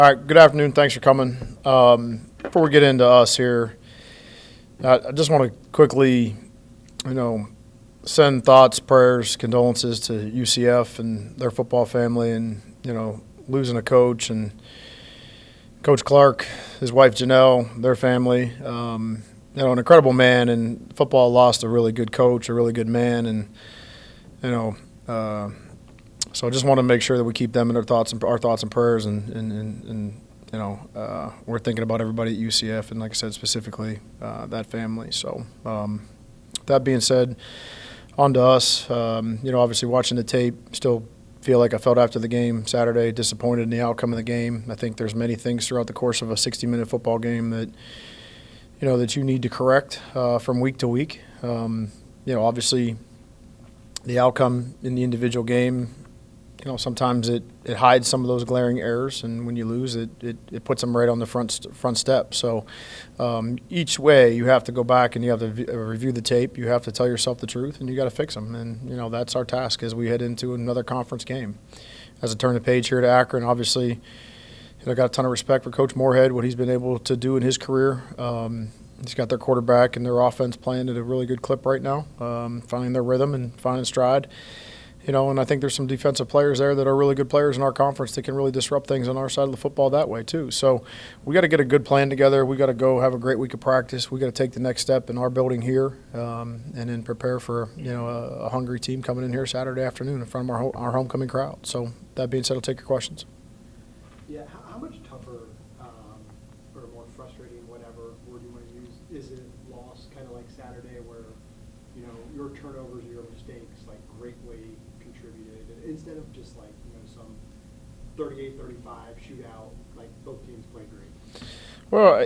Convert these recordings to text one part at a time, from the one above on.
All right, good afternoon. Thanks for coming. Before we get into us here, I just want to quickly, send thoughts, prayers, condolences to UCF and their football family, and losing a coach and Coach Clark, his wife Janelle, their family. An incredible man, and football lost a really good coach, a really good man, and so I just want to make sure that we keep them in our thoughts and prayers, and we're thinking about everybody at UCF, and like I said, specifically that family. So that being said, on to us. Obviously watching the tape, still feel like I felt after the game Saturday, disappointed in the outcome of the game. I think there's many things throughout the course of a 60-minute football game that that you need to correct from week to week. Obviously the outcome in the individual game, sometimes it hides some of those glaring errors, and when you lose, it puts them right on the front step. So each way you have to go back and you have to review the tape. You have to tell yourself the truth, and you got to fix them. And that's our task as we head into another conference game. As I turn the page here to Akron, obviously, I got a ton of respect for Coach Moorhead, what he's been able to do in his career. He's got their quarterback and their offense playing at a really good clip right now, finding their rhythm and finding stride. And I think there's some defensive players there that are really good players in our conference that can really disrupt things on our side of the football that way too. So we got to get a good plan together. We got to go have a great week of practice. We got to take the next step in our building here, and then prepare for a hungry team coming in here Saturday afternoon in front of our homecoming crowd. So that being said, I'll take your questions. Yeah, how much tougher or more frustrating, whatever word you want to use, is it lost kind of like Saturday where your turnovers, your mistakes like greatly contributed instead of just like some 38-35 shootout, like both teams played great? Well,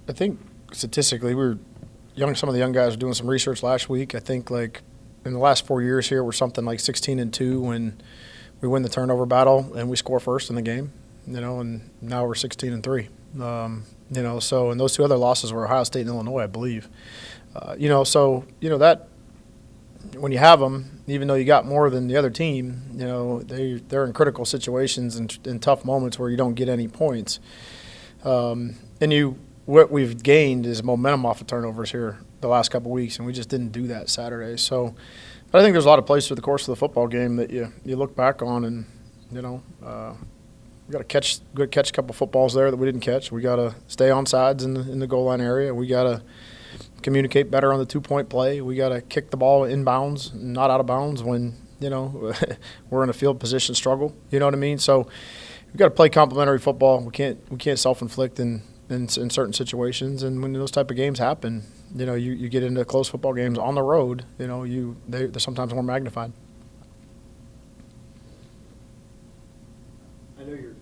I think statistically some of the young guys were doing some research last week. I think like in the last 4 years here we're something like 16-2 when we win the turnover battle and we score first in the game, and now we're 16-3. So and those two other losses were Ohio State and Illinois, I believe. That when you have them, even though you got more than the other team, they're in critical situations and in tough moments where you don't get any points. What we've gained is momentum off of turnovers here the last couple of weeks, and we just didn't do that Saturday. So, but I think there's a lot of plays through the course of the football game that you look back on, and we got to catch a couple footballs there that we didn't catch. We got to stay on sides in the goal line area. We got to communicate better on the 2-point play. We got to kick the ball inbounds, not out of bounds when we're in a field position struggle. You know what I mean? So we got to play complementary football. We can't self-inflict in certain situations. And when those type of games happen, you get into close football games on the road. They're sometimes more magnified. I know you're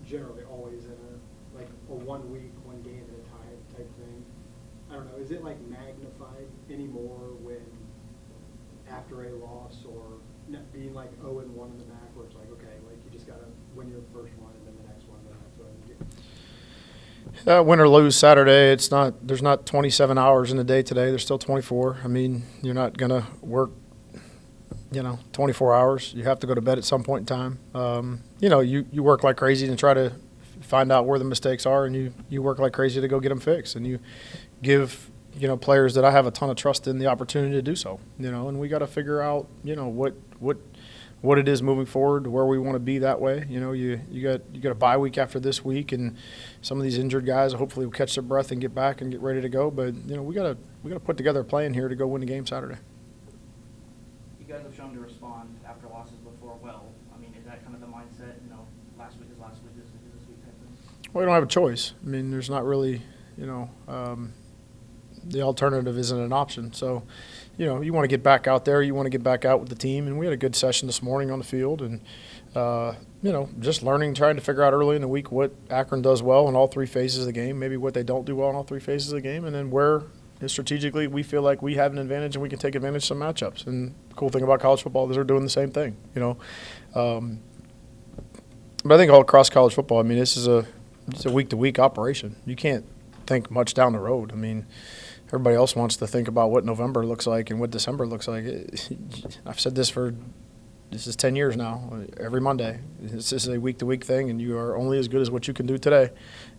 generally always in a 1 week, 1 game at a time type thing. I don't know, is it like magnified anymore when after a loss or being like 0-1 in the back where it's like, okay, like you just got to win your first one and then the next one, then that's what you Win or lose Saturday, there's not 27 hours in the day today. There's still 24. I mean, you're not going to work 24 hours. You have to go to bed at some point in time. You work like crazy to try to find out where the mistakes are, and you work like crazy to go get them fixed. And you give, players that I have a ton of trust in the opportunity to do so, and we got to figure out, what it is moving forward, where we want to be that way. You got a bye week after this week, and some of these injured guys hopefully will catch their breath and get back and get ready to go. But, we got to put together a plan here to go win the game Saturday. You guys have shown to respond after losses before well. I mean, is that kind of the mindset, last week is last week, this week is this week type thing? Well, we don't have a choice. I mean, there's not really, the alternative isn't an option. So, you want to get back out there. You want to get back out with the team. And we had a good session this morning on the field. And, just learning, trying to figure out early in the week what Akron does well in all 3 phases of the game, maybe what they don't do well in all 3 phases of the game, and then where strategically we feel like we have an advantage and we can take advantage of some matchups. And the cool thing about college football is they're doing the same thing, But I think all across college football, I mean, it's a week-to-week operation. You can't think much down the road. I mean, everybody else wants to think about what November looks like and what December looks like. I've said this for this is 10 years now, every Monday. This is a week-to-week thing, and you are only as good as what you can do today,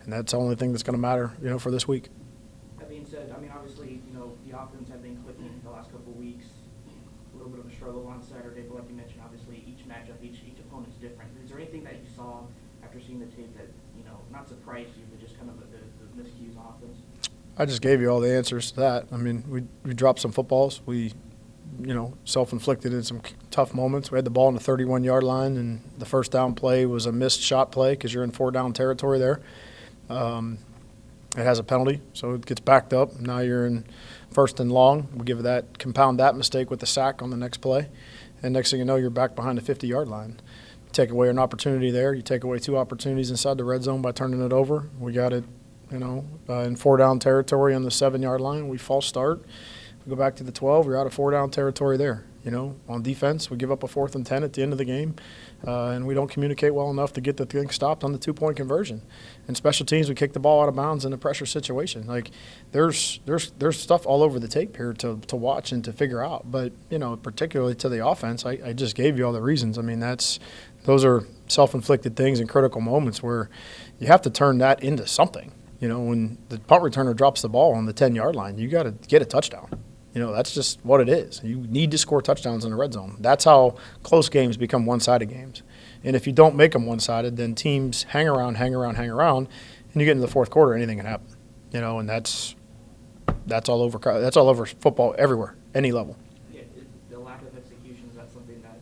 and that's the only thing that's going to matter, for this week. That being said, I mean, obviously, the offense had been clicking the last couple of weeks. A little bit of a struggle on Saturday, but like you mentioned, obviously, each matchup, each opponent's different. Is there anything that you saw after seeing the tape that, not surprised you, but just kind of the miscues on offense? I just gave you all the answers to that. I mean, we dropped some footballs. We, self-inflicted in some tough moments. We had the ball on the 31-yard line, and the first down play was a missed shot play because you're in 4-down territory there. It has a penalty, so it gets backed up. Now you're in 1st and long. We compound that mistake with the sack on the next play, and next thing you know, you're back behind the 50-yard line. You take away an opportunity there. You take away 2 opportunities inside the red zone by turning it over. We got it, in 4-down territory on the 7-yard line. We false start. We go back to the 12. We're out of 4-down territory there. On defense, we give up a 4th and 10 at the end of the game, and we don't communicate well enough to get the thing stopped on the 2-point conversion. And special teams, we kick the ball out of bounds in a pressure situation. Like there's stuff all over the tape here to watch and to figure out. But particularly to the offense, I just gave you all the reasons. I mean, those are self-inflicted things in critical moments where you have to turn that into something. When the punt returner drops the ball on the 10-yard line, you got to get a touchdown. That's just what it is. You need to score touchdowns in the red zone. That's how close games become one-sided games. And if you don't make them one-sided, then teams hang around, and you get into the 4th quarter, anything can happen. And that's all over. That's all over football everywhere, any level. Yeah, the lack of execution, is that something that,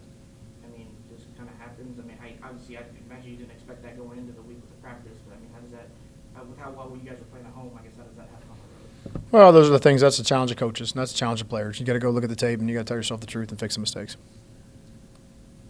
just kind of happens? I mean, I imagine you didn't expect that going into the week with the practice, but how does that, with how well you guys are playing at home, I guess, how does that happen on the road? Well, those are the things. That's the challenge of coaches, and that's the challenge of players. You got to go look at the tape, and you got to tell yourself the truth and fix the mistakes.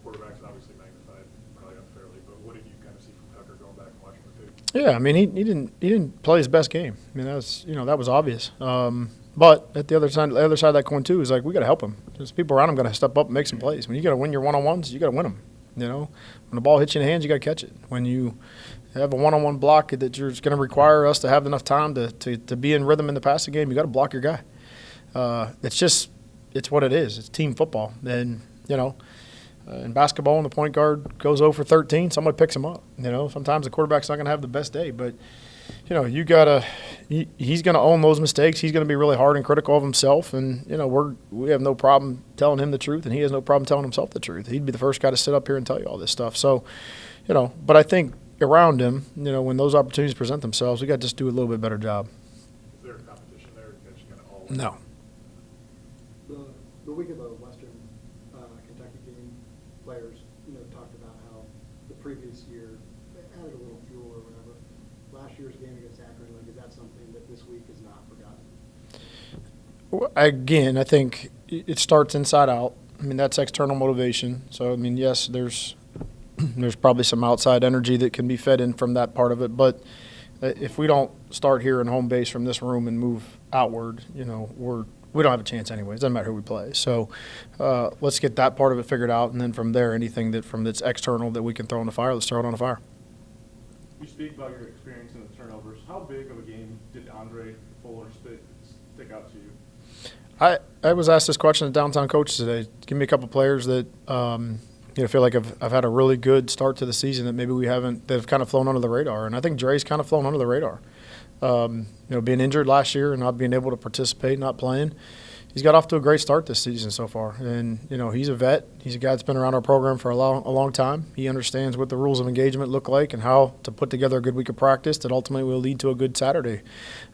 Quarterback's obviously magnified, probably unfairly, but what did you kind of see from Tucker going back and watching the tape? Yeah, I mean, he didn't play his best game. I mean, that was obvious. But at the other side of that coin too is like we got to help him. There's people around him got to step up and make some plays. When you got to win your one-on-ones, you got to win them. When the ball hits you in the hands, you got to catch it. When you have a one-on-one block that you're going to require us to have enough time to be in rhythm in the passing game, you got to block your guy. It's what it is. It's team football. And, in basketball, when the point guard goes 0 for 13, somebody picks him up. Sometimes the quarterback's not going to have the best day. But, he's going to own those mistakes. He's going to be really hard and critical of himself. And, we have no problem telling him the truth, and he has no problem telling himself the truth. He'd be the first guy to sit up here and tell you all this stuff. So, but I think around him, when those opportunities present themselves, we got to just do a little bit better job. Is there a competition there? That you kind of all No. The week of the Western Kentucky game, players, talked about how the previous year they added a little fuel or whatever. Last year's game against Akron, is that something that this week is not forgotten? Again, I think it starts inside out. I mean, that's external motivation. So, I mean, yes, there's probably some outside energy that can be fed in from that part of it. But if we don't start here in home base from this room and move outward, we don't have a chance anyways. It doesn't matter who we play. So let's get that part of it figured out, and then from there, anything that's external that we can throw on the fire, let's throw it on the fire. You speak about your experience in the turnovers. How big of a game did Andre Fuller stick out to you? I was asked this question at Downtown Coaches today. Give me a couple players that feel like I've had a really good start to the season that maybe that have kind of flown under the radar. And I think Dre's kind of flown under the radar. Being injured last year and not being able to participate, not playing, he's got off to a great start this season so far. And, he's a vet. He's a guy that's been around our program for a long time. He understands what the rules of engagement look like and how to put together a good week of practice that ultimately will lead to a good Saturday.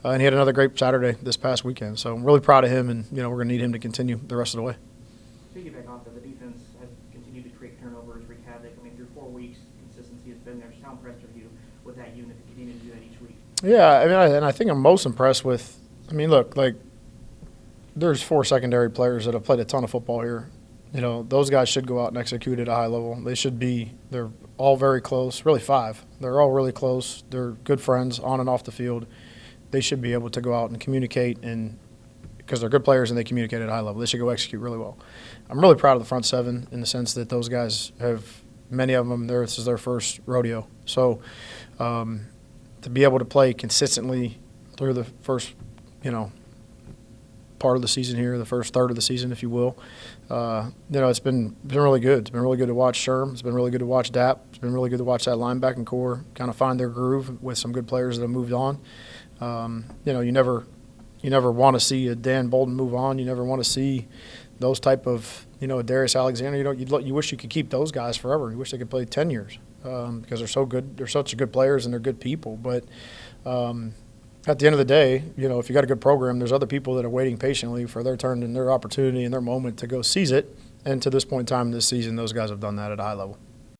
And he had another great Saturday this past weekend. So I'm really proud of him, and, we're going to need him to continue the rest of the way. Piggyback off that, the defense has continued to create turnovers, wreak havoc. I mean, through 4 weeks, consistency has been there. Just how impressed are you with that unit to continue to do that each week? Yeah, I think I'm most impressed with – look, there's 4 secondary players that have played a ton of football here. Those guys should go out and execute at a high level. They're all very close, really 5. They're all really close. They're good friends on and off the field. They should be able to go out and communicate, and because they're good players and they communicate at a high level, they should go execute really well. I'm really proud of the front 7 in the sense that those guys have – many of them, this is their first rodeo. So to be able to play consistently through the first, part part of the season here, the first third of the season, if you will. It's been really good. It's been really good to watch Sherm. It's been really good to watch Dap. It's been really good to watch that linebacking core kind of find their groove with some good players that have moved on. You never want to see a Dan Bolden move on. You never want to see those type of, a Darius Alexander. You wish you could keep those guys forever. You wish they could play 10 years because they're so good. They're such good players and they're good people. But at the end of the day, if you got a good program, there's other people that are waiting patiently for their turn and their opportunity and their moment to go seize it. And to this point in time this season, those guys have done that at a high level.